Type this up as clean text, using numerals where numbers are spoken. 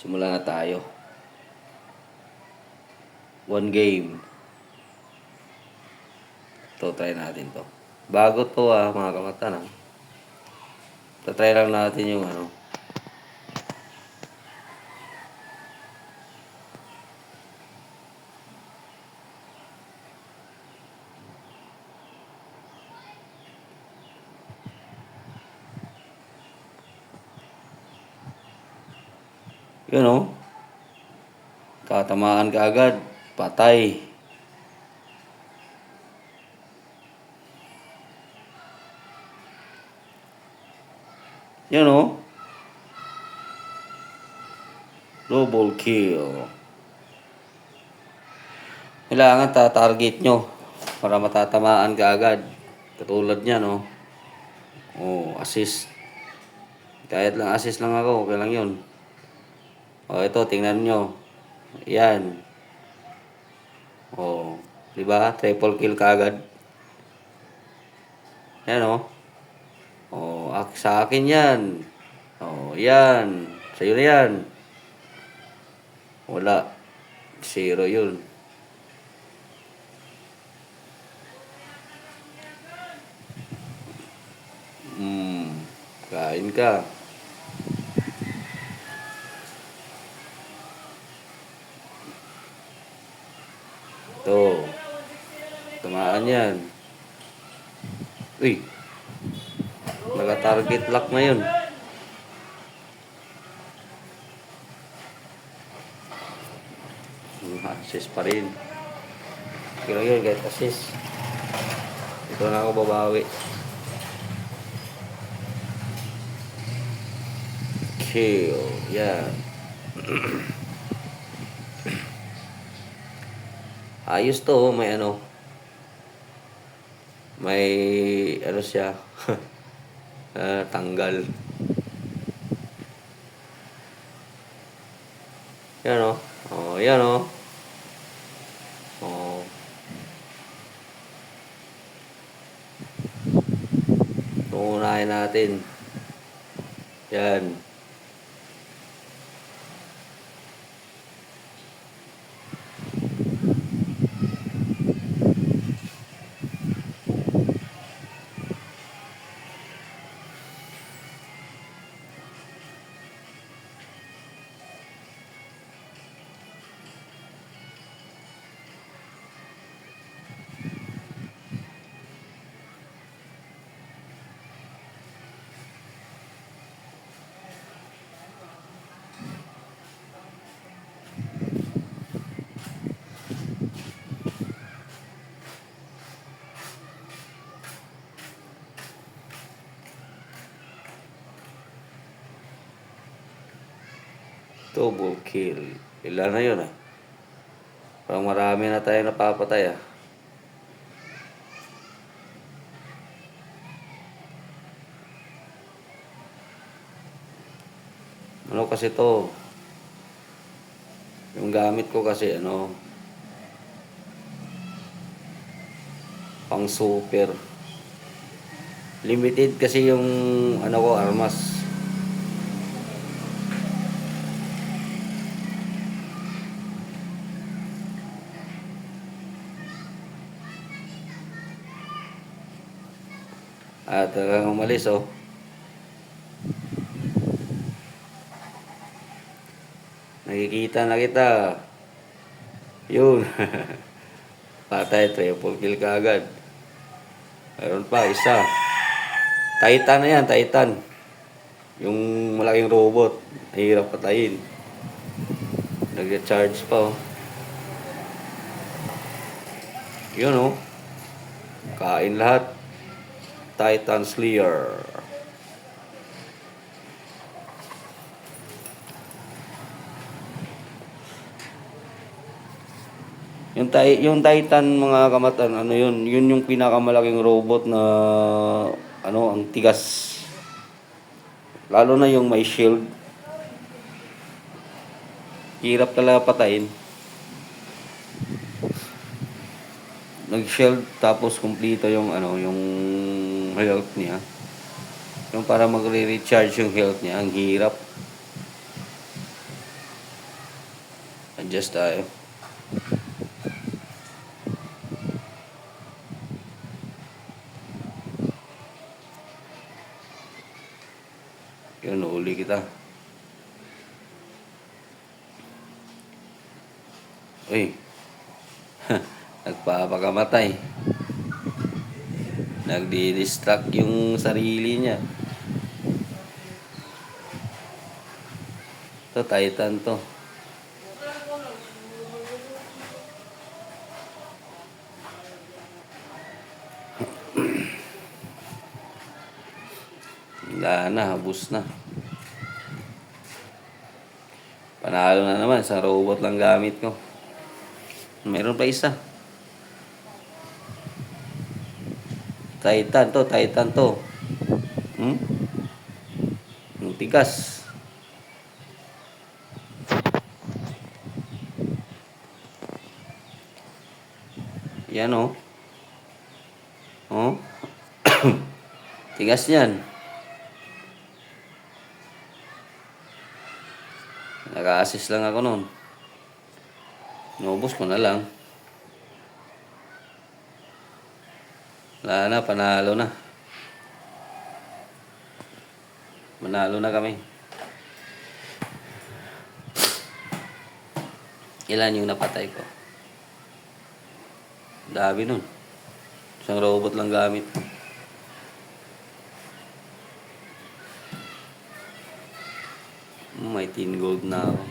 Simula na tayo. One game. Ito, try natin to. Bago to mga kamatan Tatry lang natin yung Tatamaan ka agad. Patay. Double kill. Kailangan target nyo para matatamaan ka agad. Katulad niya, assist. Kahit lang assist lang ako, okay lang yun. Ito, tingnan nyo. Yan. Di ba? Triple kill kaagad. Yan sa akin yan. Yan. Sa'yo na yan. Wala. 0 yun. Kain ka. Ito. Tamaan yan. Uy. Naka-target lock na yun. Assist pa rin. Pero yun, kahit assist. Ito na ako babawi. Kill. Yan. Ayos to, may may siya. Tanggal. Yan yan unahin natin. Yan. Double kill. Ilan na yun Parang marami na tayo napapatay kasi to? Yung gamit ko kasi pang super. Limited kasi yung armas. Talagang umalis Nakikita na kita. Yun. Patay, triple kill ka agad. Meron pa, isa. Titan na yan, Titan. Yung malaking robot. Mahirap patayin. Nag-charge pa Yun Kain lahat. Titan Slayer. Yung Titan mga kamatan, yun yung pinakamalaking robot na ang tigas. Lalo na yung may shield. Hirap talaga patayin. Nag-shield tapos kumpleto yung yung health niya. Yung para magre-recharge yung health niya, ang hirap. Adjust tayo. Yun, uli kita. Uy. Nagpapakamatay. Nagdi-distract yung sarili niya. Ito, Titan to. Wala na, habos na. Panalo na naman, isang robot lang gamit ko. Meron pa isa. Titan to, Titan to. Ang tigas. Yan oh. Oh. Tigas yan. Naka-assist lang ako nun. Inubos ko na lang. Wala na, panalo na. Manalo na kami. Ilan yung napatay ko? Dami nun. Isang robot lang gamit. May 10 gold na ako.